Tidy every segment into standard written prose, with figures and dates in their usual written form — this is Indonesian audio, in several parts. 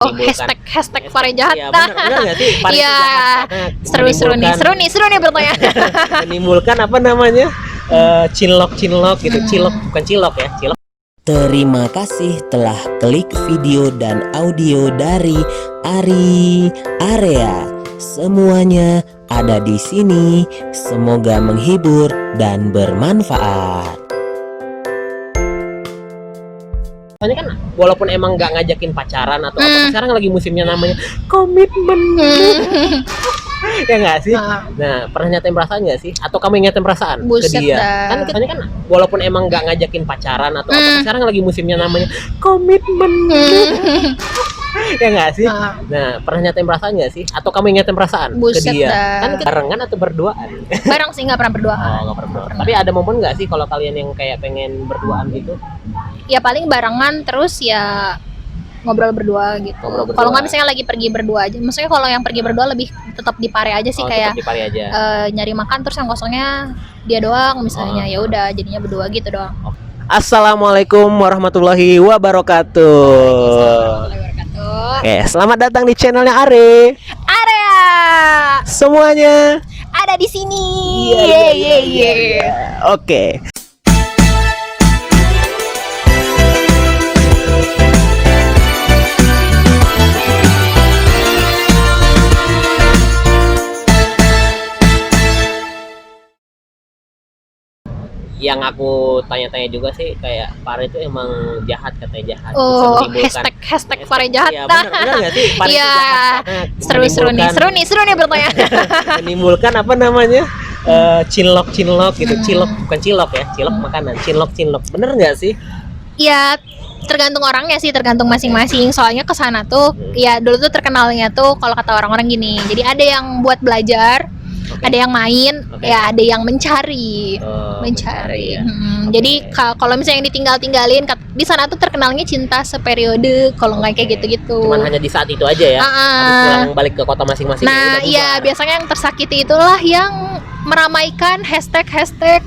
Oh, hashtag pare jahat. Iya, benar nggak sih? Pare itu Iya, jahat banget. seru nih bertanya. Menimbulkan apa namanya? Cinlok gitu. Cilok bukan cilok ya, cilok. Terima kasih telah klik video dan audio dari Ari Area. Semuanya ada di sini. Semoga menghibur dan bermanfaat. Soalnya kan walaupun emang nggak ngajakin pacaran atau apa, sekarang lagi musimnya namanya komitmen. Ya nggak sih? Nah, pernah nyatain perasaan nggak sih? Atau kamu nyatain perasaan Buset ke dia? dah. Kan katanya kan walaupun emang nggak ngajakin pacaran atau apa, sekarang lagi musimnya namanya komitmen. Ya nggak sih? Nah, pernah nyatain perasaan nggak sih? Atau kamu nyatain perasaan Buset ke dia? dah. Kan barengan atau berduaan? Bareng sih nggak pernah berduaan. Oh, nggak pernah berduaan. Tapi ada momen nggak sih kalau kalian yang kayak pengen berduaan gitu? Ya paling barengan terus ya ngobrol berdua gitu. Ngobrol berdua. Kalau nggak misalnya lagi pergi berdua aja. Maksudnya kalau yang pergi berdua lebih tetap di pare aja sih, kayak tetap di pare aja. nyari makan terus yang kosongnya dia doang misalnya. Ya udah jadinya berdua gitu doang. Assalamualaikum warahmatullahi wabarakatuh. Oke, selamat datang di channelnya Are. Area Semuanya ada di sini. Iya. Oke. Yang aku tanya-tanya juga sih, kayak Pare itu emang jahat, katanya jahat. Oh, Bisa menimbulkan hashtag pare jahat. Iya, benar nggak sih? Pare itu Iya, jahat banget. seru nih bertanya. Menimbulkan apa namanya? Cinlok gitu. Cilok bukan cilok ya, cilok makanan. Cinlok. Bener nggak sih? Ya tergantung orangnya sih, tergantung masing-masing. Soalnya kesana tuh, ya dulu tuh terkenalnya tuh kalau kata orang-orang gini. Jadi ada yang buat belajar, ada yang main, ya ada yang mencari. Ya. Jadi kalau misalnya yang ditinggalin di sana tuh terkenalnya cinta seperiode, kalau nggak kayak gitu-gitu. Cuman hanya di saat itu aja ya. Habis pulang balik ke kota masing-masing. Nah, iya biasanya yang tersakiti itulah yang meramaikan hashtag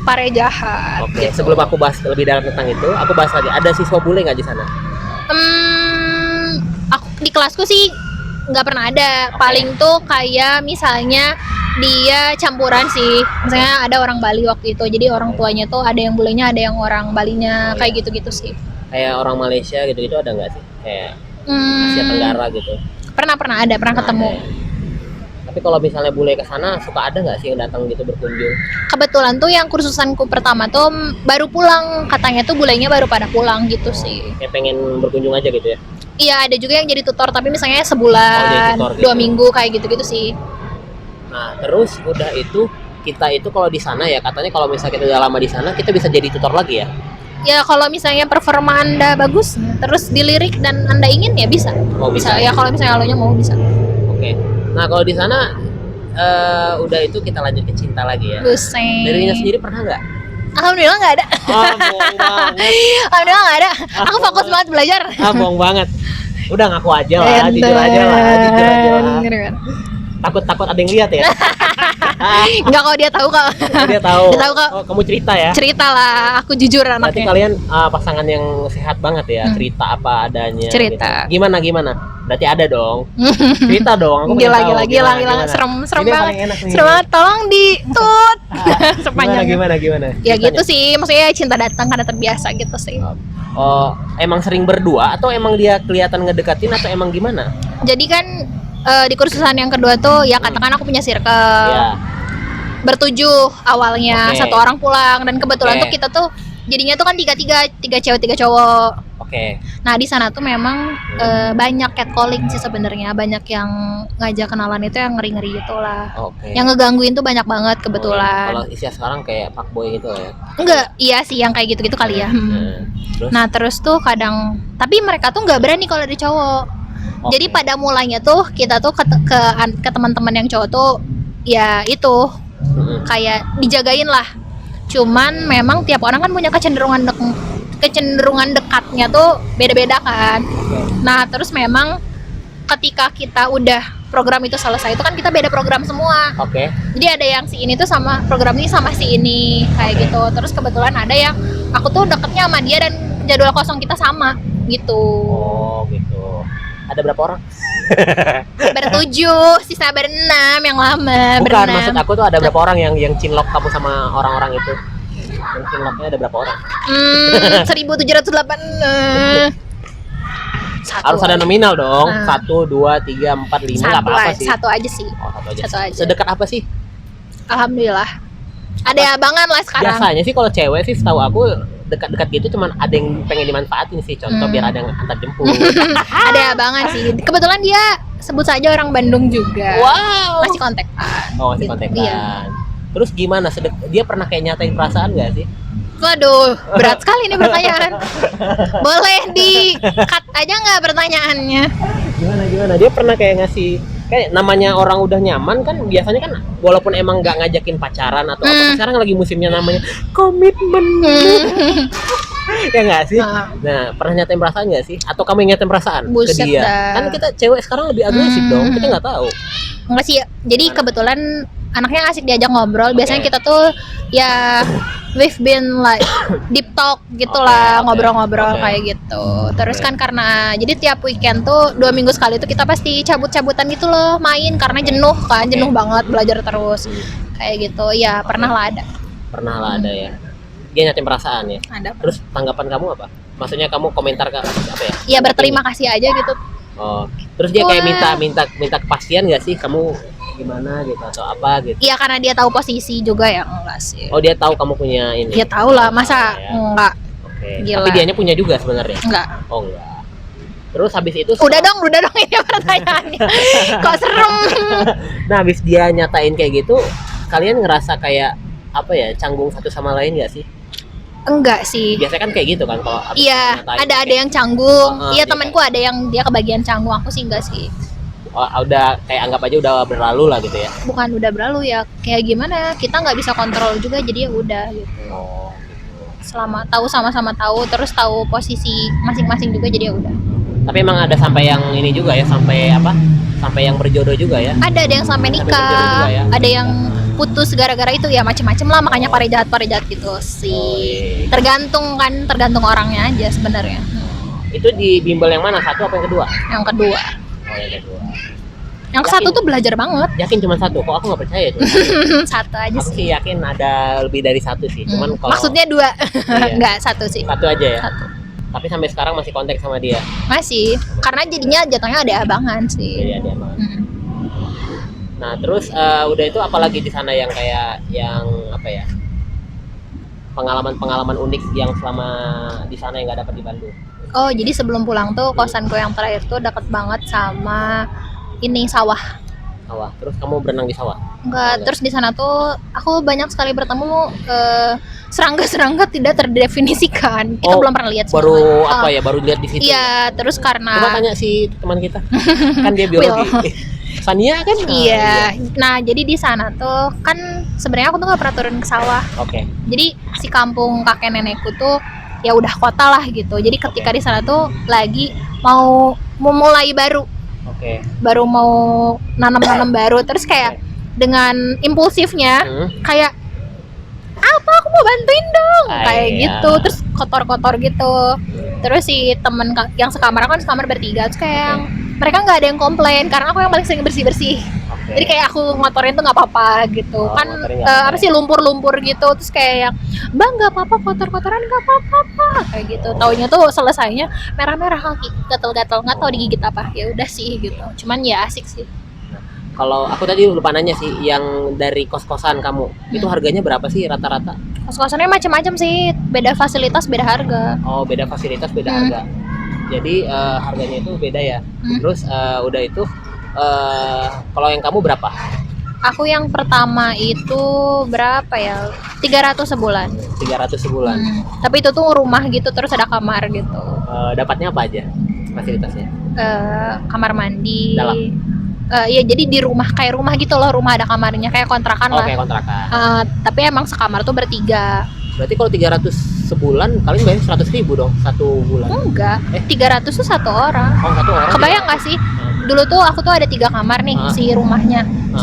pare jahat. Oke, gitu. sebelum aku bahas lebih dalam tentang itu, aku bahas lagi. Ada siswa bule nggak di sana? Aku di kelasku sih nggak pernah ada. Paling tuh kayak misalnya dia campuran sih. Misalnya ada orang Bali waktu itu, jadi orang tuanya tuh ada yang bulenya, ada yang orang Balinya, kayak gitu-gitu sih. Kayak orang Malaysia gitu-gitu ada nggak sih? Kayak Asia Tenggara gitu. Pernah ketemu. Ada ya. Tapi kalau misalnya bule ke sana, suka ada nggak sih yang datang gitu berkunjung? Kebetulan tuh yang kursusanku pertama tuh baru pulang, katanya tuh bulenya baru pada pulang gitu sih. Kayak pengen berkunjung aja gitu ya? Iya, ada juga yang jadi tutor, tapi misalnya sebulan, tutor 2 gitu. minggu kayak gitu-gitu sih. Nah, terus udah itu kita itu kalau di sana ya, katanya kalau misalnya kita udah lama di sana, kita bisa jadi tutor lagi ya? Ya kalau misalnya performa Anda bagus, terus dilirik dan Anda ingin ya bisa. Oh, bisa. Ya kalau misalnya alonya mau bisa. Oke. Nah, kalau di sana udah itu kita lanjut ke cinta lagi ya. Buset. Dirinya sendiri pernah nggak? Alhamdulillah nggak ada. Bohong banget. Alhamdulillah nggak ada. Aku fokus banget belajar. Bohong banget. Udah ngaku aja lah, jujur aja lah. Takut ada yang lihat ya? Enggak, kok dia tahu kok. Dia tahu. Dia tahu kok. Oh, kamu cerita ya? Cerita lah, aku jujur Berarti anaknya. kalian pasangan yang sehat banget ya, cerita apa adanya. Cerita. Gitu. Gimana? Berarti ada dong. Cerita dong. Aku pengen tahu. Gila. Gimana? Serem Ini yang banget. paling enak nih. Serem banget, tolong ditut. Sepanjang. Gimana? Ya Ceritanya. gitu sih, maksudnya cinta datang karena terbiasa gitu sih. Oh, emang sering berdua atau emang dia kelihatan ngedekatin atau emang gimana? Jadi kan di kursusan yang kedua tuh ya katakan aku punya circle. Ya. Bertujuh awalnya, Oke. 1 orang pulang, dan kebetulan Oke. tuh kita tuh jadinya tuh kan 3 cewek 3 cowok. Oke. Nah di sana tuh memang banyak catcalling sih sebenarnya, banyak yang ngajak kenalan itu yang ngeri-ngeri gitu lah. Oke. Yang ngegangguin tuh banyak banget kebetulan. Kalau istilah sekarang kayak fuckboy gitu ya. Enggak, iya sih yang kayak gitu-gitu kali ya. Terus? Nah terus tuh kadang, tapi mereka tuh nggak berani kalau ada cowok. Oke. Jadi pada mulanya tuh kita tuh ke teman-teman yang cowok tuh ya itu kayak dijagain lah. Cuman memang tiap orang kan punya kecenderungan dekatnya tuh beda-beda kan. Nah terus memang ketika kita udah program itu selesai itu kan kita beda program semua. Oke. Jadi ada yang si ini tuh sama program ini sama si ini kayak gitu. Terus kebetulan ada yang aku tuh deketnya sama dia dan jadwal kosong kita sama gitu. Oh gitu. ada berapa orang? Bertujuh, sisa berenam yang lama. Bukan, berenam. maksud aku tuh ada berapa orang yang cinlok kamu sama orang-orang itu? Yang cinloknya ada berapa orang? 1708. Satu Harus ada aja. nominal dong. Ah. 1, 2, 3, 4, 5 nggak apa-apa sih. Satu aja sih. Oh, satu aja. Satu aja. Sedekat apa sih? Alhamdulillah. Ada abangan lah sekarang. Biasanya sih kalau cewek sih setahu aku dekat-dekat gitu cuman ada yang pengen dimanfaatin sih. Contoh biar ada yang antar jemput. Ada abangan sih. Kebetulan dia sebut saja orang Bandung juga. Wow. Masih kontak-an. Oh, masih Gitu. kontekan. Iya. Terus gimana? Dia pernah kayak nyatain perasaan nggak sih? Waduh, berat sekali nih pertanyaan. Boleh di-cut aja nggak pertanyaannya? Gimana? Dia pernah kayak ngasih kayak namanya orang udah nyaman kan biasanya kan walaupun emang nggak ngajakin pacaran atau apa sekarang lagi musimnya namanya komitmen. Ya nggak sih? Nah, pernah nyatain perasaan nggak sih? Atau kamu yang nyatain perasaan Buset ke dia? dah. Kan kita cewek sekarang lebih agresif dong, kita nggak tahu. Enggak sih, jadi kebetulan anaknya asik diajak ngobrol. Biasanya kita tuh ya we've been like deep talk gitulah, Oke. ngobrol-ngobrol Oke. kayak gitu. Terus Oke. kan karena jadi tiap weekend tuh 2 minggu sekali tuh kita pasti cabut-cabutan gitu loh, main karena jenuh kan, jenuh banget belajar terus. Kayak gitu. Ya, pernah lah ada. Pernah lah ada ya. Dia nyatain perasaan ya. Ada. Terus tanggapan kamu apa? Maksudnya kamu komentar ke apa ya? Ya berterima kasih aja gitu. Oh, terus dia kayak Wah. minta kepastian nggak sih kamu gimana gitu atau apa gitu? Iya karena dia tahu posisi juga ya, enggak sih. Oh, dia tahu kamu punya ini. Dia tahu lah, masa Ya. enggak? Oke. Gila. Tapi dianya punya juga sebenarnya. Enggak. Oh, enggak. Terus habis itu Udah dong ini pertanyaannya. Kok serem? Nah, habis dia nyatain kayak gitu, kalian ngerasa kayak apa ya, canggung satu sama lain nggak sih? Enggak sih. Biasanya kan kayak gitu kan kalau habis Iya, nyatain ada kayak- yang canggung. dia Iya, temanku ada yang dia kebagian canggung, aku sih enggak sih. oh, udah kayak anggap aja udah berlalu lah gitu ya. Bukan udah berlalu ya, kayak gimana? Kita nggak bisa kontrol juga, jadi ya udah gitu. Oh. Selama tahu sama-sama tahu, terus tahu posisi masing-masing juga, jadi ya udah. Tapi emang ada sampai yang ini juga ya, sampai apa? Sampai yang berjodoh juga ya. Ada yang sampai Sampai berjodoh juga nikah, ya. ada yang putus gara-gara itu ya macem-macem lah, makanya parejahat gitu sih. Oh, iya. Tergantung orangnya aja sebenarnya. Itu di bimbel yang mana? Satu apa yang kedua? Yang kedua, Oh, yang kedua. yang Yakin? satu tuh belajar banget. Yakin cuma satu? Kok aku nggak percaya tuh? Satu aja Aku sih. sih yakin ada lebih dari satu sih. Cuman kalau Maksudnya 2, Iya. enggak satu sih. satu aja ya. Satu. Tapi sampai sekarang masih kontak sama dia. Masih, karena jadinya jatuhnya ada abangan sih. Iya, dia emang. Hmm. Nah, terus udah itu apalagi di sana yang kayak yang apa ya? Pengalaman-pengalaman unik yang selama di sana yang nggak dapat di Bandung. Oh, jadi sebelum pulang tuh kosanku yang terakhir tuh deket banget sama ini sawah. Sawah. Terus kamu berenang di sawah? Enggak, terus di sana tuh aku banyak sekali bertemu serangga-serangga tidak terdefinisikan. Kita Oh, belum pernah lihat sih. Baru apa ya? Baru lihat di situ. Iya, terus Coba karena tanya si teman kita. Kan dia biologi. Sania kan? iya. Nah, jadi di sana tuh kan sebenarnya aku tuh nggak pernah turun ke sawah. Oke. Jadi si kampung kakek nenekku tuh ya udah kota lah gitu. Jadi ketika di sana tuh lagi mau memulai Oke. baru mau nanam-nanam baru, terus kayak dengan impulsifnya kayak apa aku mau bantuin dong kayak Iya. gitu, terus kotor-kotor gitu. Terus si temen yang sekamar, aku kan sekamar bertiga, terus kayak yang mereka nggak ada yang komplain karena aku yang paling sering bersih-bersih. Oke. Jadi kayak aku ngotorin tuh nggak apa-apa gitu. Oh, Kan ngotorin nggak apa-apa apa ya. sih lumpur-lumpur gitu, terus kayak yang bang nggak apa-apa, kotor-kotoran nggak apa-apa kayak gitu. Taunya tuh selesainya merah-merah kaki, gatel-gatel, nggak tahu digigit apa. Ya udah sih gitu. Cuman ya asik sih. Kalau aku tadi lupa nanya sih, yang dari kos-kosan kamu itu harganya berapa sih rata-rata? Kos-kosannya macam-macam sih, beda fasilitas, beda harga. Oh, beda fasilitas, beda harga. Jadi harganya itu beda ya. Terus udah itu kalau yang kamu berapa? Aku yang pertama itu berapa ya? 300 sebulan. 300 sebulan. Tapi itu tuh rumah gitu, terus ada kamar gitu. Dapatnya apa aja fasilitasnya? Kamar mandi. Dalam? Iya, jadi di rumah kayak rumah gitu loh, rumah ada kamarnya kayak kontrakan lah. Kayak kontrakan. Tapi emang sekamar tuh bertiga. Berarti kalau 300 sebulan kalian bayar 100.000 dong satu bulan. Enggak, 300 tuh satu orang. Oh, satu orang. Kebayang gak sih? Dulu tuh aku tuh ada 3 kamar nih si rumahnya. 3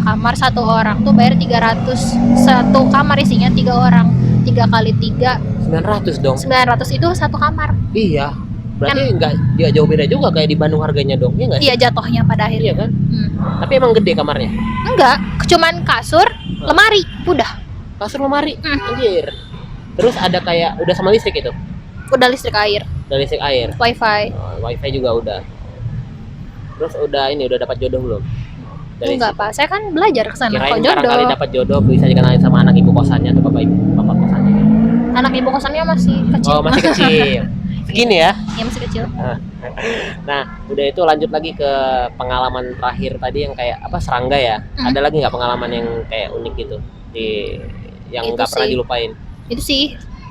kamar, 1 orang tuh bayar 300. Satu kamar isinya 3 orang. 3 kali 3 900 dong. 900 itu satu kamar. Iya. Berarti nggak jauh beda juga kayak di Bandung harganya dong, ya nggak sih? Iya jatuhnya pada Iya akhirnya. kan? Tapi emang gede kamarnya. Enggak, cuman kasur, lemari, udah. Kasur lemari, anjir. Terus ada kayak udah sama listrik itu, Udah listrik air, udah listrik air, wifi. wifi juga udah. Terus udah dapat jodoh belum? Enggak Pak, saya kan belajar ke sana Kirain kok barangkali jodoh. dapat jodoh bisa dikenalin sama anak ibu kosannya atau bapak kosannya. Anak ibu kosannya masih kecil. Oh masih kecil. Segini ya. Iya masih kecil. Nah, udah itu lanjut lagi ke pengalaman terakhir tadi yang kayak apa serangga ya. Ada lagi nggak pengalaman yang kayak unik gitu yang Itu nggak pernah sih. dilupain? Itu sih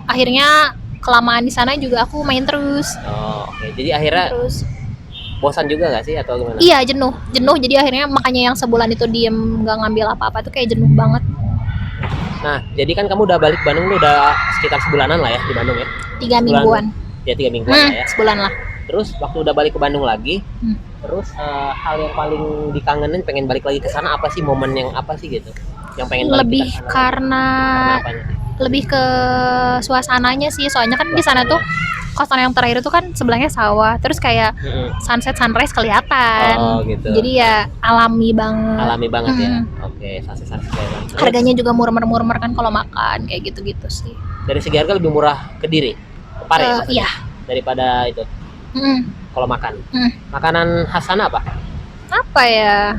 akhirnya kelamaan di sana juga aku main terus. Oh, oke. Jadi akhirnya Terus bosan juga nggak sih atau gimana? iya jenuh jadi akhirnya makanya yang sebulan itu diem nggak ngambil apa-apa tuh kayak jenuh banget. Nah, jadi kan kamu udah balik Bandung lu udah sekitar sebulanan lah ya di Bandung ya. 3 mingguan. Ya 3 mingguan lah ya. Sebulan lah. Terus waktu udah balik ke Bandung lagi, terus hal yang paling dikangenin pengen balik lagi ke sana apa sih, momen yang apa sih gitu? Yang pengen balik Lebih ke sana. karena apanya? lebih ke suasananya sih, soalnya kan di sana tuh kosan yang terakhir itu kan sebelahnya sawah, terus kayak sunset sunrise kelihatan. Oh, gitu. Jadi ya alami banget. Alami banget ya. Oke, sasis-sasis kayak gitu. Harganya juga murmer-murmer kan kalau makan kayak gitu-gitu sih. Dari segi harga lebih murah ke Kediri, ke Pare maksudnya? Iya. Daripada itu. Kalau makan. Makanan khas sana apa? Apa ya?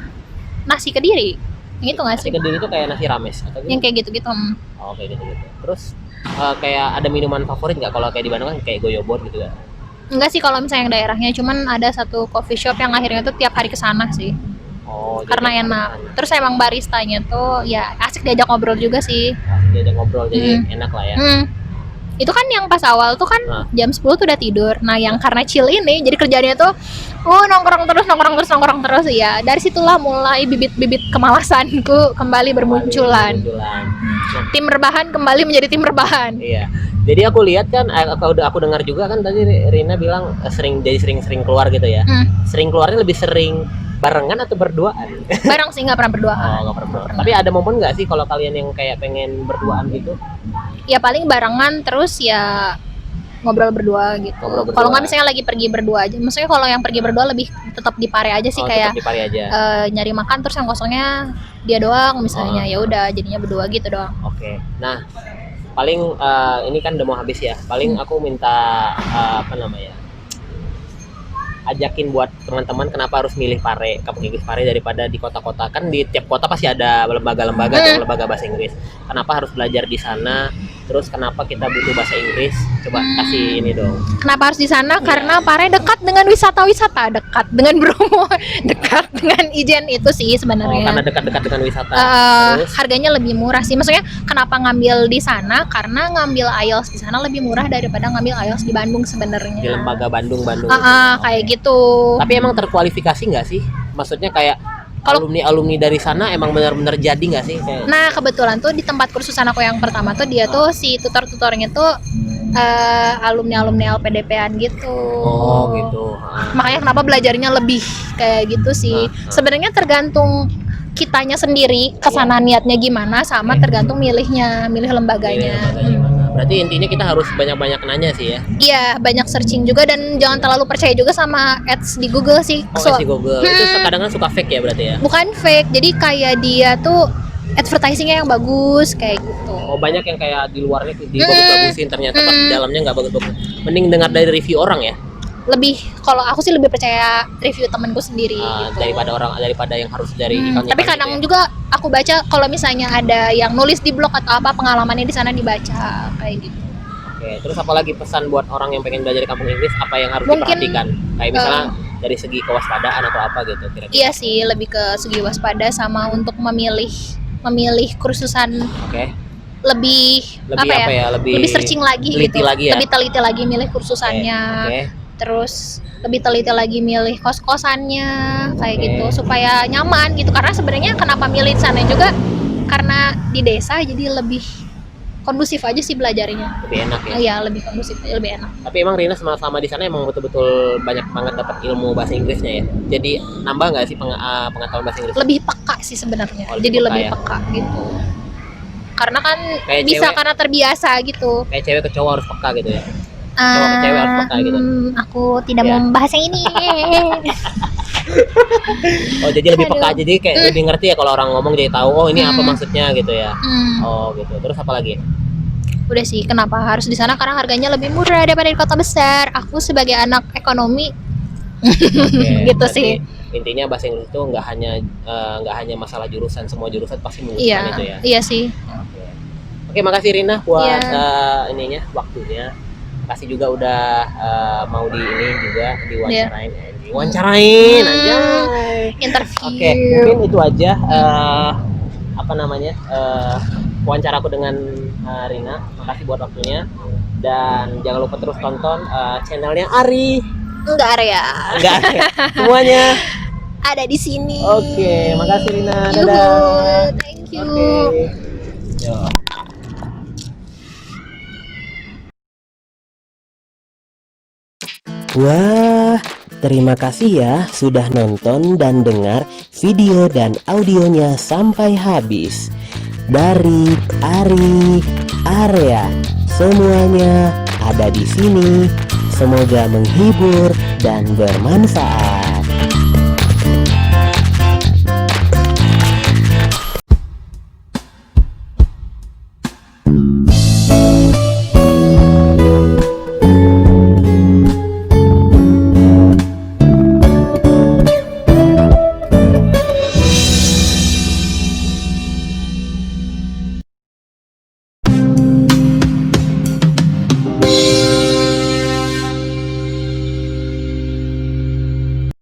Nasi Kediri. Yang itu nggak Nasi sih? Kediri itu kayak nasi rames atau Yang gitu? kayak gitu-gitu. Oh, kayak gitu-gitu. Terus kayak ada minuman favorit nggak kalau kayak di Bandung kan kayak goyobot gitu kan? Enggak sih kalau misalnya yang daerahnya, cuman ada satu coffee shop yang akhirnya tuh tiap hari ke sana sih. Oh, Karena jadi enak. Terus emang baristanya tuh ya asik diajak ngobrol juga sih. diajak ngobrol jadi enak lah ya. Itu kan yang pas awal tuh kan jam 10 tuh udah tidur. Nah, yang karena chill ini jadi kerjaannya tuh nongkrong terus ya. Dari situlah mulai bibit-bibit kemalasanku kembali bermunculan. Tim rebahan kembali menjadi tim rebahan. Iya. Jadi aku lihat kan aku dengar juga kan tadi Rina bilang sering keluar gitu ya. Sering keluarnya lebih sering barengan atau berduaan? Bareng sih nggak pernah berduaan. Oh, nggak pernah berduaan. Tapi ada momen nggak sih kalau kalian yang kayak pengen berduaan gitu? Ya paling barengan terus ya ngobrol berdua gitu. Ngobrol berdua. Kalau nggak misalnya lagi pergi berdua aja. Maksudnya kalau yang pergi berdua lebih tetap di Pare aja sih, kayak tetap di Pare aja. nyari makan terus yang kosongnya dia doang misalnya. Ya udah jadinya berdua gitu doang. Oke. Nah, paling ini kan udah mau habis ya. Paling aku minta ajakin buat teman-teman kenapa harus milih Pare, Kampung Inggris Pare daripada di kota-kota. Kan di tiap kota pasti ada lembaga-lembaga atau lembaga bahasa Inggris. Kenapa harus belajar di sana? Terus kenapa kita butuh bahasa Inggris? Coba kasih ini dong. Kenapa harus di sana? Karena Pare dekat dengan wisata-wisata, dekat dengan Bromo, dekat dengan Ijen itu sih sebenarnya. Karena dekat-dekat dengan wisata. Terus Harganya lebih murah sih. Maksudnya kenapa ngambil di sana? Karena ngambil IELTS di sana lebih murah daripada ngambil IELTS di Bandung sebenarnya. di lembaga Bandung. Kayak gitu. Tapi emang terkualifikasi nggak sih? Maksudnya kayak alumni dari sana emang benar-benar jadi nggak sih? Kayak... Nah kebetulan tuh di tempat kursusan aku yang pertama tuh dia tuh si tutor-tutornya tuh alumni LPDP-an gitu. Oh gitu. Makanya kenapa belajarnya lebih kayak gitu sih. Sebenarnya tergantung kitanya sendiri kesana niatnya gimana, sama tergantung milih lembaganya. Berarti intinya kita harus banyak-banyak nanya sih ya. Iya, banyak searching juga dan jangan terlalu percaya juga sama ads di Google sih. Di Google itu kadang-kadang suka fake ya berarti ya. Bukan fake, jadi kayak dia tuh advertisingnya yang bagus kayak gitu. Oh, banyak yang kayak di luarnya dibagus-bagusin ternyata pas di dalamnya nggak bagus-bagus. Mending dengar dari review orang ya. Kalau aku sih lebih percaya review temanku sendiri gitu. daripada yang harus dari Tapi kadang juga aku baca kalau misalnya ada yang nulis di blog atau apa pengalamannya di sana dibaca kayak gitu. Oke, terus apalagi pesan buat orang yang pengen belajar di kampung Inggris, apa yang harus Mungkin, diperhatikan? Kayak misalnya dari segi kewaspadaan atau apa gitu kira-kira. Iya sih, lebih ke segi waspada sama untuk memilih kursusan. Oke. Lebih searching lagi teliti gitu. lagi ya? Lebih teliti lagi milih kursusannya. Oke. Terus lebih teliti lagi milih kos-kosannya kayak gitu supaya nyaman gitu. Karena sebenarnya kenapa milih sana juga karena di desa jadi lebih kondusif aja sih belajarnya. Lebih enak ya. Iya, lebih kondusif, lebih enak. Tapi emang Rina selama di sana emang betul-betul banyak banget dapat ilmu bahasa Inggrisnya ya. Jadi nambah nggak sih pengetahuan bahasa Inggris? Lebih peka sih sebenarnya. Jadi lebih peka gitu. Karena kan Kayak bisa cewek. karena terbiasa gitu. Kayak cewek ke cowok harus peka gitu ya. Cowok ke cewek harus peka gitu. Aku tidak Ya. mau membahas yang ini. Oh, jadi lebih peka, Aduh. jadi kayak lebih ngerti ya kalau orang ngomong, jadi tahu oh ini apa Hmm. maksudnya gitu ya. Hmm, Oh gitu. Terus apa lagi? udah sih, kenapa harus di sana? Karena harganya lebih murah daripada di kota besar. Aku sebagai anak ekonomi, Oke, gitu berarti sih. intinya bahasa Inggris itu nggak hanya masalah jurusan, semua jurusan pasti membutuhkan Iya, itu ya. iya sih. Oke, makasih Rina buat Iya. ininya, waktunya. Makasih juga udah mau di ini juga diwawancarain. Diwawancarain Hmm. anjay. Interview. Oke, mungkin itu aja apa namanya? Wawancara aku dengan Rina. Makasih buat waktunya. Dan jangan lupa terus tonton channelnya Ari. Enggak area. Enggak, semuanya. Ada di sini. Oke, makasih Rina. Yuhu, Dadah. thank you. Oke. Yo. Wah, terima kasih ya sudah nonton dan dengar video dan audionya sampai habis. Dari Ari Area, semuanya ada di sini. Semoga menghibur dan bermanfaat.